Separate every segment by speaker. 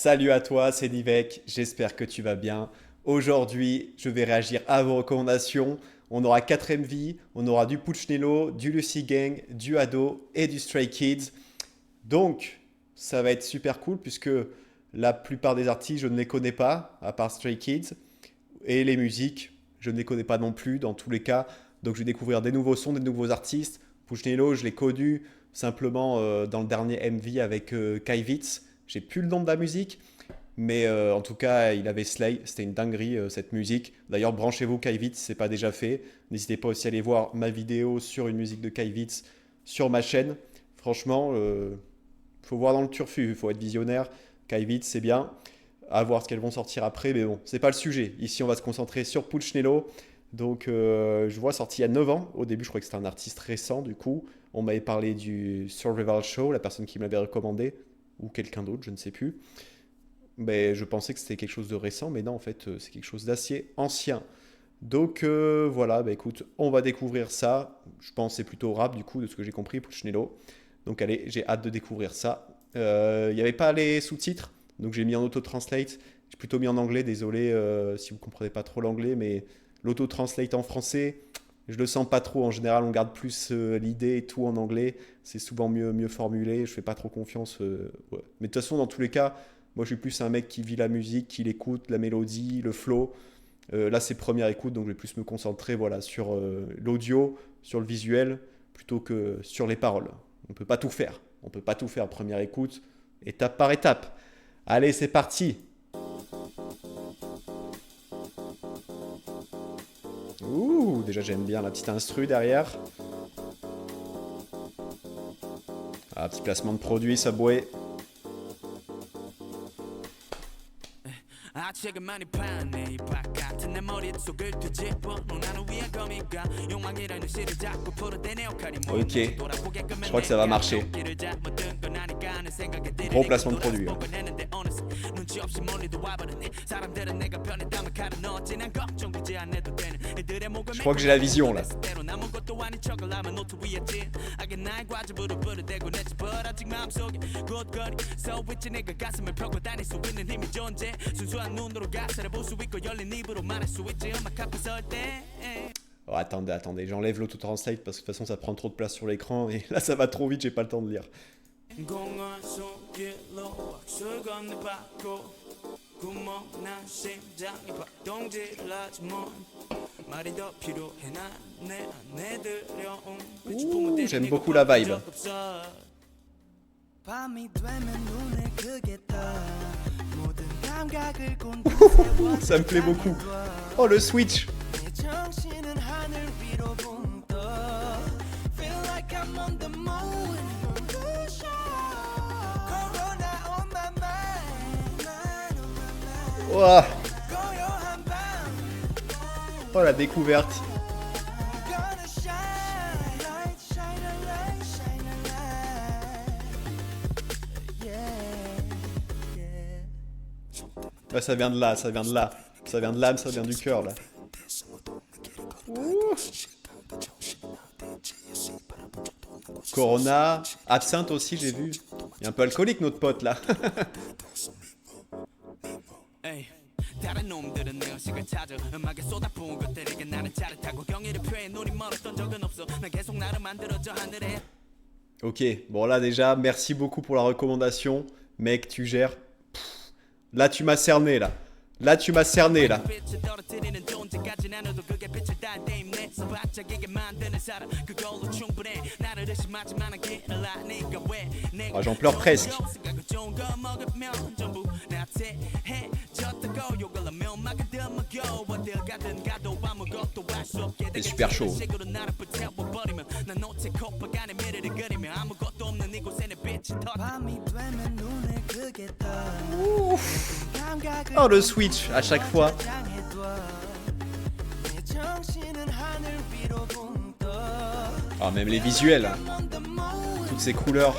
Speaker 1: Salut à toi, c'est Nivek, j'espère que tu vas bien. Aujourd'hui, je vais réagir à vos recommandations. On aura 4 MV, on aura du Pucchnello, du Lucy Gang, du Ado et du Stray Kids. Donc, ça va être super cool puisque la plupart des artistes, je ne les connais pas, à part Stray Kids. Et les musiques, je ne les connais pas non plus dans tous les cas. Donc, je vais découvrir des nouveaux sons, des nouveaux artistes. Pucchnello, je l'ai connu simplement dans le dernier MV avec Kai Vitz. J'ai plus le nom de la musique, mais en tout cas, il avait Slay. C'était une dinguerie cette musique. D'ailleurs, branchez-vous Kai si c'est pas déjà fait. N'hésitez pas aussi à aller voir ma vidéo sur une musique de Kai sur ma chaîne. Franchement, faut voir dans le turfu, il faut être visionnaire. Kai c'est bien. À voir ce qu'elles vont sortir après, mais bon, c'est pas le sujet. Ici, on va se concentrer sur Pucchnello. Donc, je vois sorti il y a 9 ans. Au début, je croyais que c'était un artiste récent, du coup. On m'avait parlé du Survival Show, la personne qui me l'avait recommandé, ou quelqu'un d'autre, je ne sais plus. Mais je pensais que c'était quelque chose de récent, mais non, en fait, c'est quelque chose d'assez ancien. Donc voilà, bah écoute, on va découvrir ça. Je pense que c'est plutôt rap, du coup, de ce que j'ai compris, Pucchnello. Donc allez, j'ai hâte de découvrir ça. Il n'y avait pas les sous-titres, donc j'ai mis en auto-translate. J'ai plutôt mis en anglais, désolé si vous ne comprenez pas trop l'anglais, mais l'auto-translate en français, je le sens pas trop. En général, on garde plus l'idée et tout en anglais. C'est souvent mieux formulé. Je fais pas trop confiance. Ouais. Mais de toute façon, dans tous les cas, moi, je suis plus un mec qui vit la musique, qui l'écoute, la mélodie, le flow. Là, c'est première écoute, donc je vais plus me concentrer voilà, sur l'audio, sur le visuel, plutôt que sur les paroles. On peut pas tout faire. On peut pas tout faire première écoute, étape par étape. Allez, c'est parti. Ouh, déjà j'aime bien la petite instru derrière. Ah, petit placement de produit, Subway. Ok, je crois que ça va marcher. Gros placement de produit. Hein. Je crois que j'ai la vision là. Oh, attendez, j'enlève l'autotranslate parce que de toute façon ça prend trop de place sur l'écran et là ça va trop vite, j'ai pas le temps de lire. Ouh, j'aime beaucoup la vibe. Ça me plaît beaucoup. Oh le switch. Ouah. Oh la découverte. Ouais, ça vient de là, ça vient de là. Ça vient de l'âme, ça vient du cœur là. Ouh. Corona, absinthe aussi j'ai vu. Il est un peu alcoolique notre pote là. Ok, bon là déjà, merci beaucoup pour la recommandation. Mec, tu gères. Là tu m'as cerné là. Là tu m'as cerné là. Oh, j'en pleure presque. C'est super chaud. Ouf. Oh le switch à chaque fois. Oh, même les visuels, hein. Toutes ces couleurs.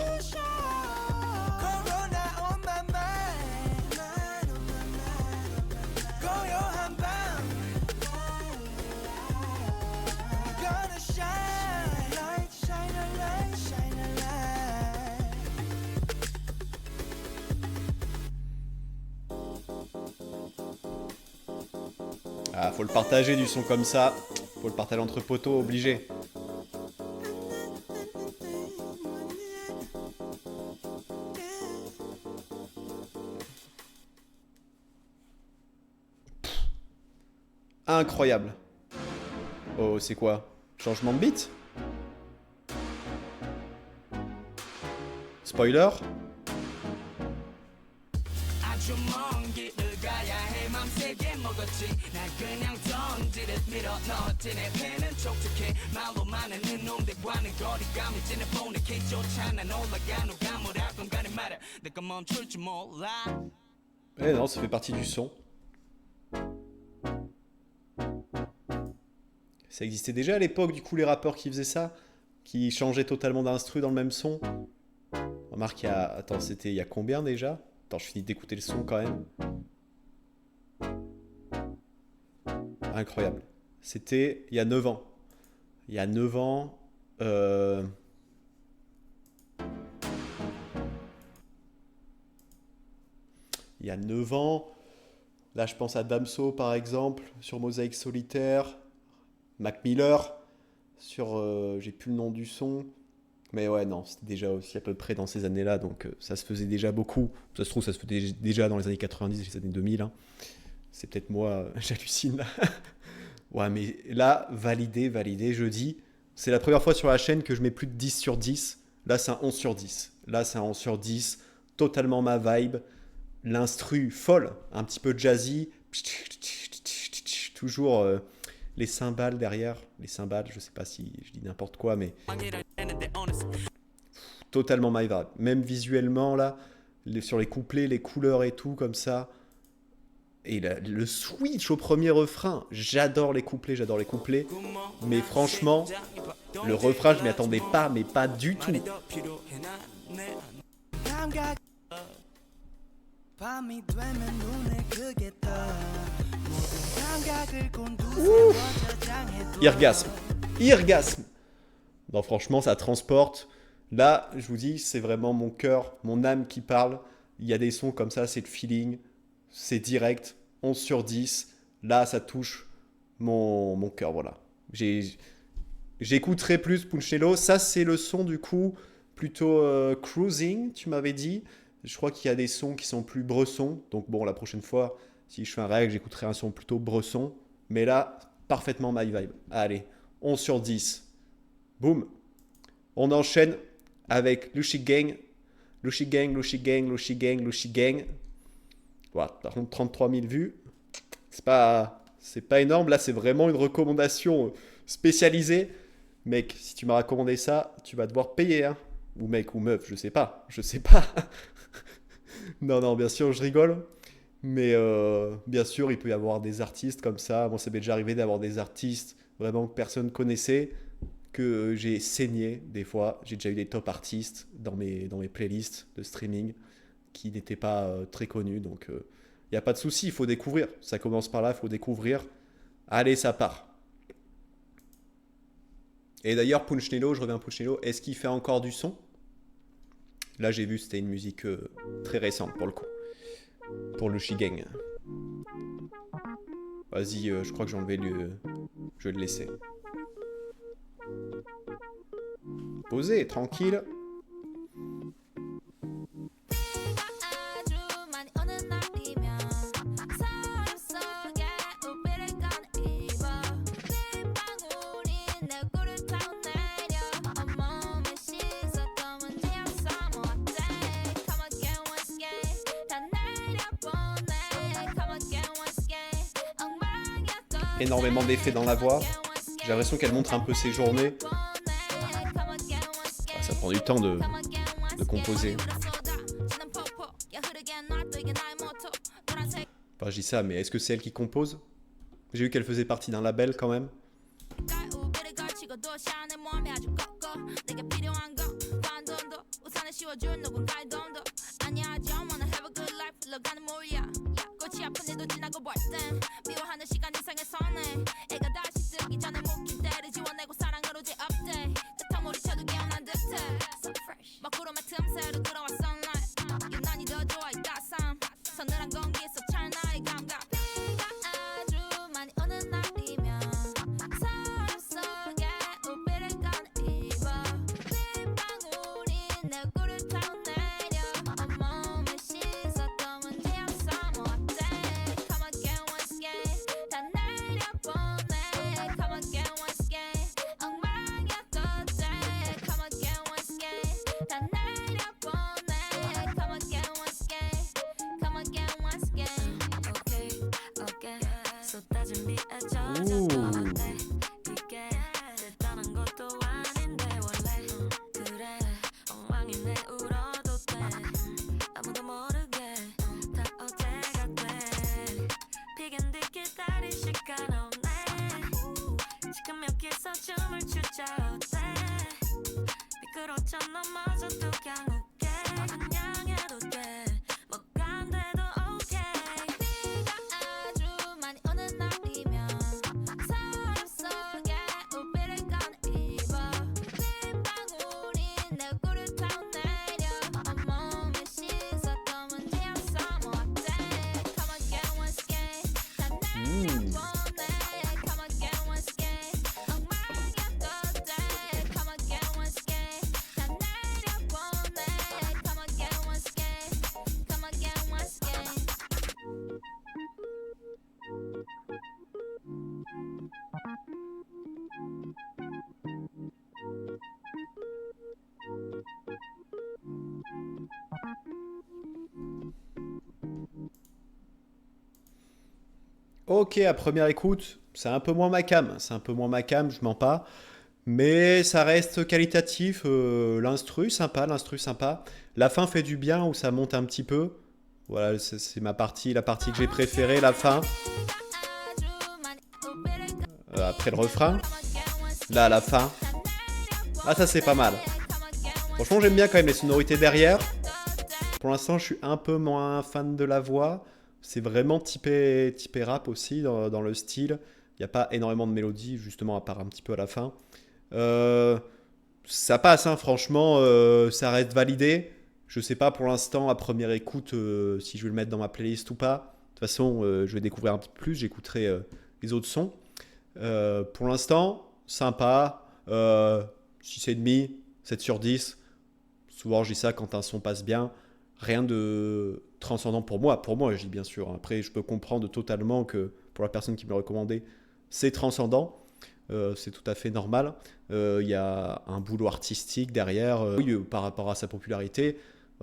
Speaker 1: Ah, faut le partager du son comme ça. Faut le partager entre potos, obligé. Incroyable. Oh, c'est quoi? Changement de beat? Spoiler? Eh non, ça fait partie du son. Ça existait déjà à l'époque, du coup, les rappeurs qui faisaient ça, qui changeaient totalement d'instru dans le même son. Remarque, il y a... Attends, c'était il y a combien déjà? Attends, je finis d'écouter le son quand même. Incroyable. C'était il y a 9 ans. Il y a 9 ans... Il y a 9 ans... Là, je pense à Damso, par exemple, sur Mosaïque Solitaire. Mac Miller, sur... j'ai plus le nom du son. Mais ouais, non, c'était déjà aussi à peu près dans ces années-là, donc ça se faisait déjà beaucoup. Ça se trouve, ça se faisait déjà dans les années 90, les années 2000. Hein. C'est peut-être moi, j'hallucine là. Ouais, mais là, validé, je dis. C'est la première fois sur la chaîne que je mets plus de 10 sur 10. Là, c'est un 11 sur 10. Là, c'est un 11 sur 10. Totalement ma vibe. L'instru folle, un petit peu jazzy. Toujours les cymbales derrière. Les cymbales, je sais pas si je dis n'importe quoi, mais totalement my vibe. Même visuellement, là, sur les couplets, les couleurs et tout, comme ça. Et le switch au premier refrain, j'adore les couplets, j'adore les couplets. Mais franchement, le refrain, je m'y attendais pas, mais pas du tout. Ouf. Irgasme. Irgasme. Non, franchement, ça transporte. Là, je vous dis, c'est vraiment mon cœur, mon âme qui parle. Il y a des sons comme ça, c'est le feeling. C'est direct. 11 sur 10. Là, ça touche mon cœur, voilà. J'écouterai plus Punchello. Ça, c'est le son, du coup, plutôt cruising, tu m'avais dit. Je crois qu'il y a des sons qui sont plus bressons. Donc bon, la prochaine fois, si je fais un règle, j'écouterai un son plutôt bresson. Mais là, parfaitement my vibe. Allez, 11 sur 10. Boum. On enchaîne avec Lushi Gang. Lushi Gang. Voilà, par contre, 33 000 vues. C'est pas énorme. Là, c'est vraiment une recommandation spécialisée. Mec, si tu m'as recommandé ça, tu vas devoir payer. Hein. Ou mec, ou meuf, je sais pas. Non, bien sûr, je rigole. Mais bien sûr, il peut y avoir des artistes comme ça. Moi, ça m'est déjà arrivé d'avoir des artistes vraiment que personne connaissait, que j'ai saigné des fois. J'ai déjà eu des top artistes dans mes playlists de streaming qui n'étaient pas très connus. Donc, il n'y a pas de souci, il faut découvrir. Ça commence par là, il faut découvrir. Allez, ça part. Et d'ailleurs, Punchnello, je reviens à Punchnello, est-ce qu'il fait encore du son? Là, j'ai vu, c'était une musique très récente pour le coup. Pour le Shigang. Vas-y, je crois que j'ai enlevé le... Je vais le laisser. Posé, tranquille. Énormément d'effets dans la voix. J'ai l'impression qu'elle montre un peu ses journées. Ah, ça prend du temps de composer. Enfin, je dis ça, mais est-ce que c'est elle qui compose? J'ai vu qu'elle faisait partie d'un label quand même. Ouh. Hmm. Ok, à première écoute, c'est un peu moins ma cam. C'est un peu moins ma cam, je mens pas. Mais ça reste qualitatif. L'instru, sympa, l'instru, sympa. La fin fait du bien où ça monte un petit peu. Voilà, c'est ma partie, la partie que j'ai préférée, la fin. Après le refrain. Là, à la fin. Ah, ça, c'est pas mal. Franchement, j'aime bien quand même les sonorités derrière. Pour l'instant, je suis un peu moins fan de la voix. C'est vraiment typé rap aussi dans le style. Il n'y a pas énormément de mélodie, justement, à part un petit peu à la fin. Euh, Ça passe, hein, franchement, ça reste validé. Je sais pas pour l'instant, à première écoute, si je vais le mettre dans ma playlist ou pas. De toute façon, je vais découvrir un petit peu plus, j'écouterai les autres sons. Pour l'instant, sympa. 6,5, 7 sur 10. Souvent, je dis ça quand un son passe bien. Rien de transcendant pour moi. Pour moi, je dis bien sûr. Après, je peux comprendre totalement que pour la personne qui me l'a recommandé, c'est transcendant. C'est tout à fait normal. Il y a un boulot artistique derrière. Oui, par rapport à sa popularité.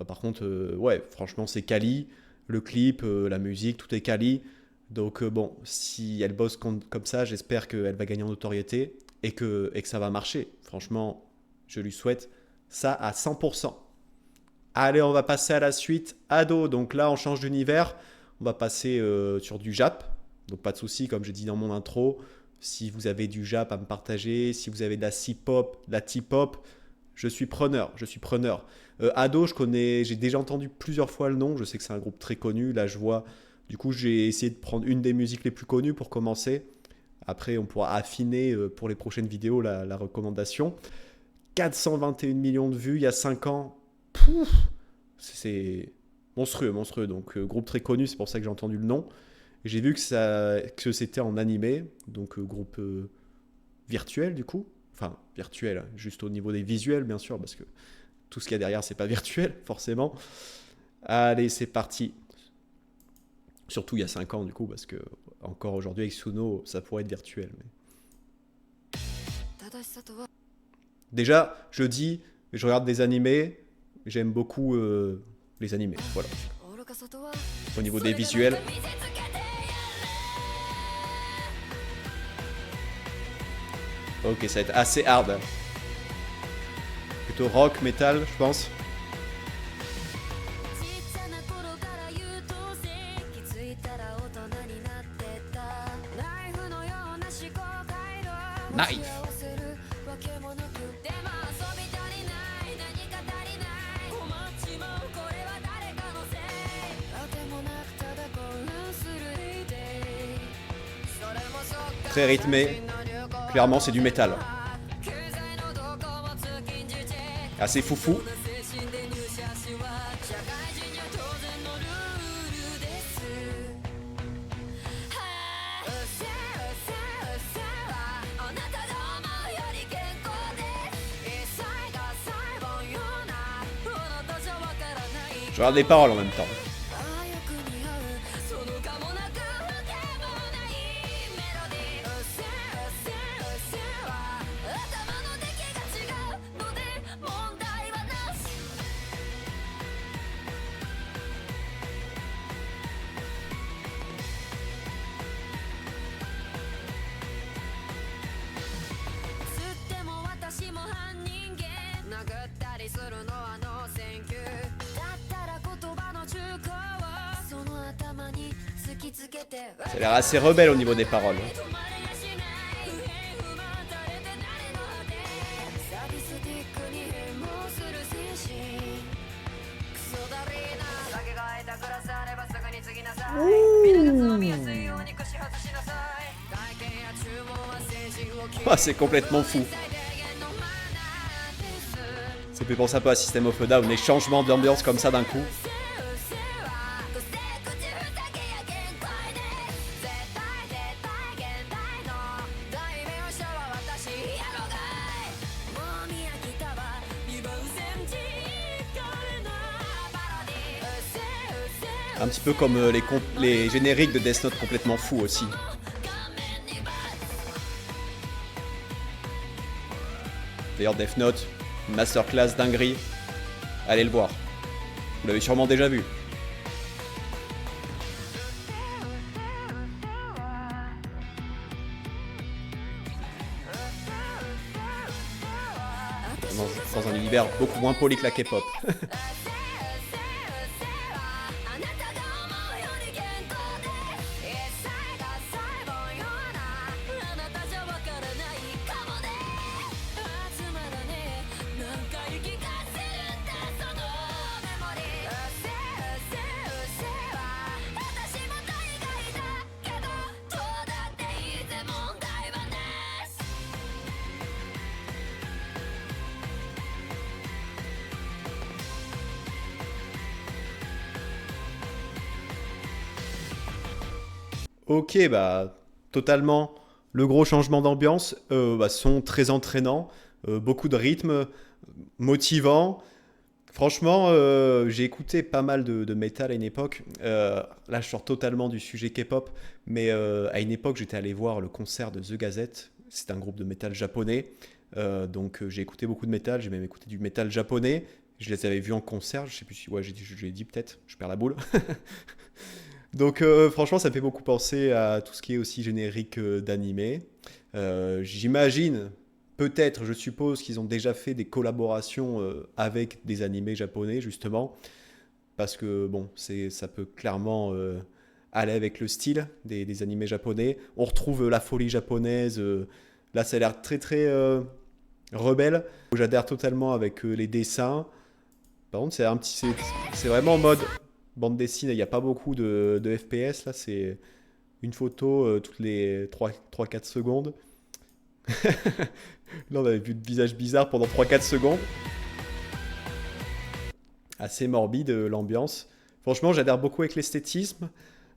Speaker 1: Par contre, ouais, franchement, c'est quali. Le clip, la musique, tout est quali. Donc, bon, si elle bosse comme ça, j'espère qu'elle va gagner en notoriété et que ça va marcher. Franchement, je lui souhaite ça à 100%. Allez, on va passer à la suite. Ado, donc là, on change d'univers. On va passer sur du Jap. Donc, pas de souci, comme j'ai dit dans mon intro. Si vous avez du Jap à me partager, si vous avez de la C-pop, de la T-pop, je suis preneur. Je suis preneur. Ado, j'ai déjà entendu plusieurs fois le nom. Je sais que c'est un groupe très connu. Là, je vois. Du coup, j'ai essayé de prendre une des musiques les plus connues pour commencer. Après, on pourra affiner pour les prochaines vidéos la recommandation. 421 millions de vues il y a 5 ans. Pouf, c'est monstrueux, monstrueux. Donc, groupe très connu, c'est pour ça que j'ai entendu le nom. Et j'ai vu que c'était en animé, donc groupe virtuel du coup. Enfin, virtuel, hein, juste au niveau des visuels, bien sûr, parce que tout ce qu'il y a derrière, c'est pas virtuel, forcément. Allez, c'est parti. Surtout il y a 5 ans, du coup, parce que encore aujourd'hui, avec Suno, ça pourrait être virtuel. Mais... Déjà, je dis, je regarde des animés, j'aime beaucoup les animés, voilà. Au niveau des visuels. Ok, ça va être assez hard. Plutôt rock, metal, je pense. Knife. Très rythmé. Clairement, c'est du métal. Assez foufou. Je regarde les paroles en même temps. Ça a l'air assez rebelle au niveau des paroles. Oh, c'est complètement fou. Ça fait penser un peu à System of a Down, les changements d'ambiance comme ça d'un coup. Un petit peu comme les génériques de Death Note complètement fous aussi. D'ailleurs, Death Note, masterclass dinguerie. Allez le voir. Vous l'avez sûrement déjà vu. Dans un univers beaucoup moins poli que la K-pop. Ok, bah totalement. Le gros changement d'ambiance, sont très entraînants, beaucoup de rythme, motivant. Franchement, j'ai écouté pas mal de métal à une époque. Là, je sors totalement du sujet K-pop, mais à une époque, j'étais allé voir le concert de The Gazette. C'est un groupe de métal japonais. Donc, j'ai écouté beaucoup de métal. J'ai même écouté du métal japonais. Je les avais vus en concert. Je sais plus si ouais, j'ai dit peut-être. Je perds la boule. Donc, franchement, ça me fait beaucoup penser à tout ce qui est aussi générique d'animé. J'imagine, peut-être, je suppose qu'ils ont déjà fait des collaborations avec des animés japonais, justement, parce que, bon, ça peut clairement aller avec le style des animés japonais. On retrouve la folie japonaise. Là, ça a l'air très, très rebelle. J'adhère totalement avec les dessins. Par contre, c'est vraiment en mode bande dessinée. Il n'y a pas beaucoup de FPS. Là, c'est une photo toutes les 3-4 secondes. Là, on avait vu de visage bizarre pendant 3-4 secondes. Assez morbide l'ambiance. Franchement, j'adhère beaucoup avec l'esthétisme.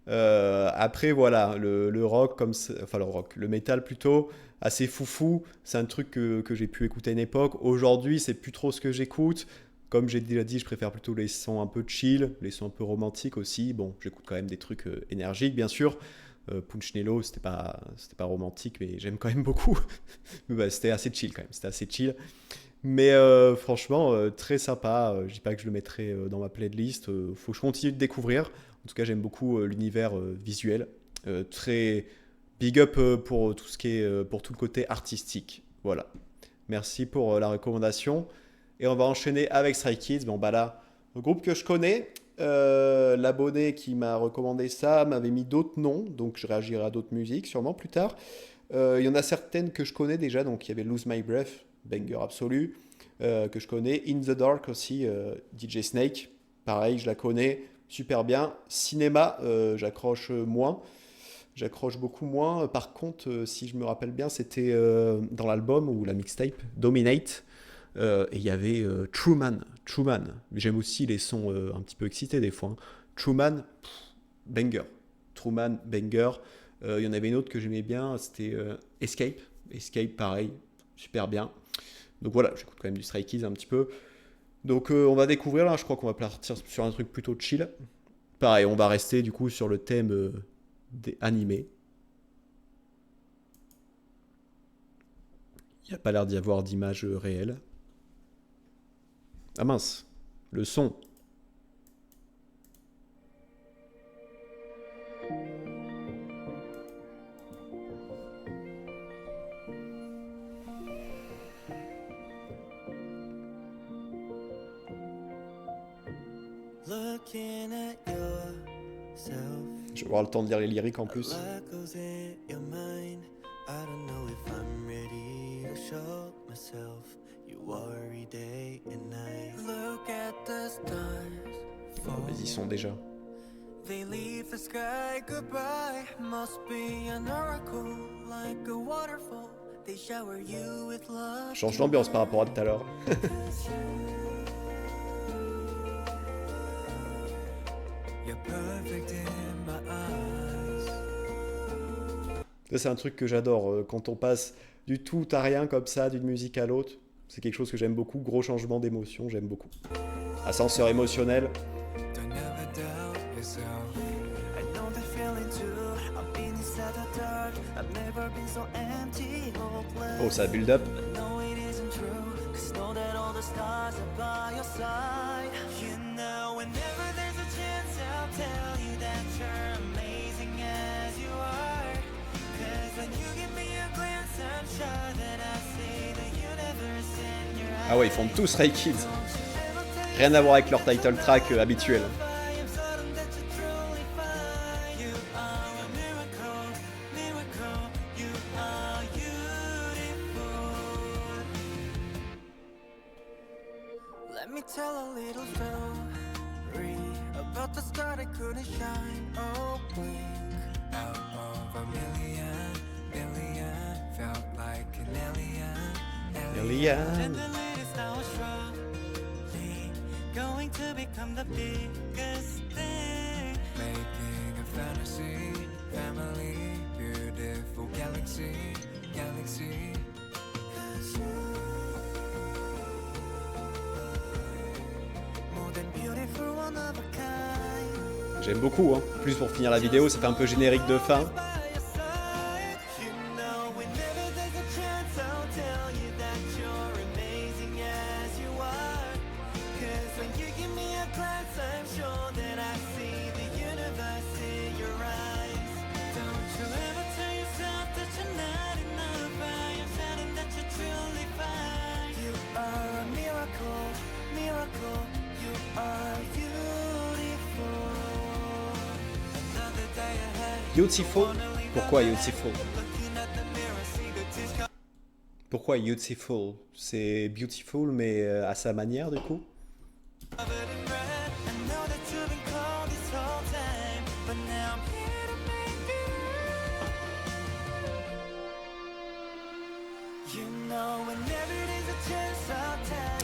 Speaker 1: Après, voilà, le rock, enfin le rock, le métal plutôt, assez foufou. C'est un truc que j'ai pu écouter à une époque. Aujourd'hui, c'est plus trop ce que j'écoute. Comme j'ai déjà dit, je préfère plutôt les sons un peu chill, les sons un peu romantiques aussi. Bon, j'écoute quand même des trucs énergiques, bien sûr. Punchinello, c'était pas romantique, mais j'aime quand même beaucoup. Mais bah, c'était assez chill quand même, c'était assez chill. Mais franchement, très sympa. Je dis pas que je le mettrai dans ma playlist. Faut que je continue de découvrir. En tout cas, j'aime beaucoup l'univers visuel. Très big up pour tout ce qui est pour tout le côté artistique. Voilà. Merci pour la recommandation. Et on va enchaîner avec Stray Kids. Bon bah là, le groupe que je connais. L'abonné qui m'a recommandé ça m'avait mis d'autres noms, donc je réagirai à d'autres musiques sûrement plus tard. Il y en a certaines que je connais déjà, donc il y avait Lose My Breath, banger absolu, que je connais. In the Dark aussi, DJ Snake, pareil, je la connais super bien. Cinéma, j'accroche moins, j'accroche beaucoup moins. Par contre, si je me rappelle bien, c'était dans l'album ou la mixtape, Dominate. Et il y avait Truman. Truman. J'aime aussi les sons un petit peu excités des fois, hein. Truman, banger. Truman, banger. Il y en avait une autre que j'aimais bien, c'était Escape. Escape, pareil, super bien. Donc voilà, j'écoute quand même du Stray Kids un petit peu. Donc on va découvrir là, je crois qu'on va partir sur un truc plutôt chill. Pareil, on va rester du coup sur le thème des animés. Il n'y a pas l'air d'y avoir d'image réelle. Ah mince, le son.
Speaker 2: Looking at yourself
Speaker 1: Je vais avoir le temps de lire les lyriques en plus. Oh, mais ils y sont déjà. They leave the sky goodbye. Must be an oracle, like a waterfall. They shower you with love. Change l'ambiance par rapport à tout à l'heure. Ça, c'est un truc que j'adore. Quand on passe du tout à rien comme ça, d'une musique à l'autre, c'est quelque chose que j'aime beaucoup. Gros changement d'émotion, j'aime beaucoup. Ascenseur émotionnel. Oh, ça build up. Ah ouais, ils font tous Stray Kids. Rien à voir avec leur title track habituel. Alien. Going to become the biggest thing. Making a fantasy, family, beautiful galaxy, galaxy. More than beautiful, one of a kind. J'aime beaucoup, hein. Plus pour finir la vidéo, ça fait un peu générique de fin. Beautiful. Pourquoi Beautiful? Pourquoi Beautiful? C'est beautiful mais à sa manière du coup.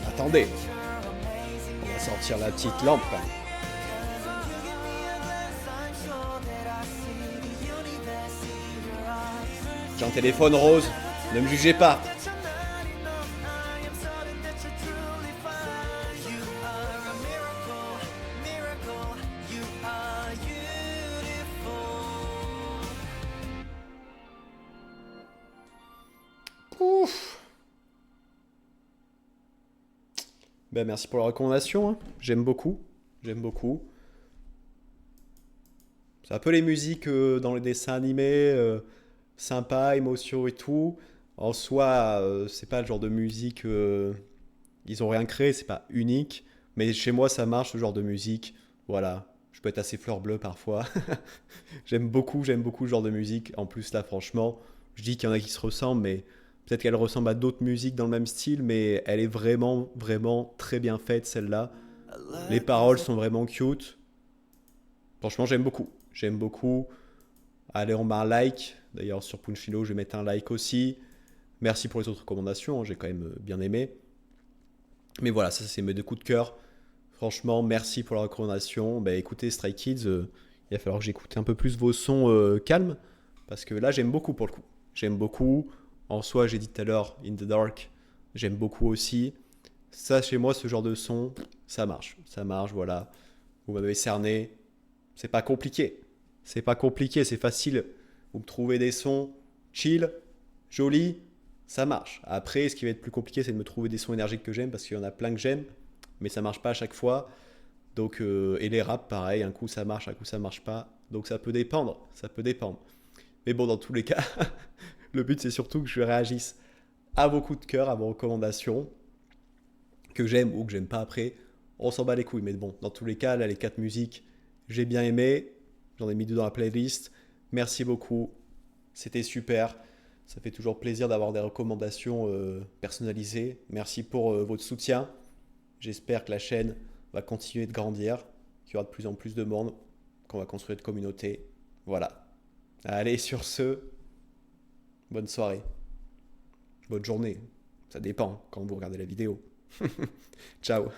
Speaker 1: Attendez, on va sortir la petite lampe. J'ai un téléphone rose, ne me jugez pas. Ouf. Ben, merci pour la recommandation, hein. J'aime beaucoup, j'aime beaucoup. C'est un peu les musiques dans les dessins animés. Sympa, émotion et tout. En soi, c'est pas le genre de musique. Ils ont rien créé, c'est pas unique. Mais chez moi, ça marche ce genre de musique. Voilà. Je peux être assez fleur bleue parfois. J'aime beaucoup ce genre de musique. En plus, là, franchement, je dis qu'il y en a qui se ressemblent, mais peut-être qu'elle ressemble à d'autres musiques dans le même style, mais elle est vraiment, vraiment très bien faite, celle-là. Les paroles sont vraiment cute. Franchement, j'aime beaucoup. J'aime beaucoup. Allez, on met un like. D'ailleurs, sur Punchilo, je vais mettre un like aussi. Merci pour les autres recommandations, hein, j'ai quand même bien aimé. Mais voilà, ça c'est mes deux coups de cœur. Franchement, merci pour la recommandation. Bah, écoutez, Stray Kids, il va falloir que j'écoute un peu plus vos sons calmes. Parce que là, j'aime beaucoup pour le coup. J'aime beaucoup. En soi, j'ai dit tout à l'heure, In the Dark, j'aime beaucoup aussi. Ça, chez moi, ce genre de son, ça marche. Ça marche, voilà. Vous m'avez cerné. C'est pas compliqué. C'est pas compliqué, c'est facile. Vous me trouvez des sons chill, jolis, ça marche. Après, ce qui va être plus compliqué, c'est de me trouver des sons énergiques que j'aime, parce qu'il y en a plein que j'aime, mais ça marche pas à chaque fois. Donc, et les raps, pareil, un coup ça marche, un coup ça marche pas. Donc ça peut dépendre, ça peut dépendre. Mais bon, dans tous les cas, le but c'est surtout que je réagisse à vos coups de cœur, à vos recommandations, que j'aime ou que j'aime pas après. On s'en bat les couilles, mais bon, dans tous les cas, là, les 4 musiques, j'ai bien aimé. J'en ai mis 2 dans la playlist. Merci beaucoup. C'était super. Ça fait toujours plaisir d'avoir des recommandations personnalisées. Merci pour votre soutien. J'espère que la chaîne va continuer de grandir, qu'il y aura de plus en plus de monde, qu'on va construire une communauté. Voilà. Allez, sur ce, bonne soirée. Bonne journée. Ça dépend quand vous regardez la vidéo. Ciao.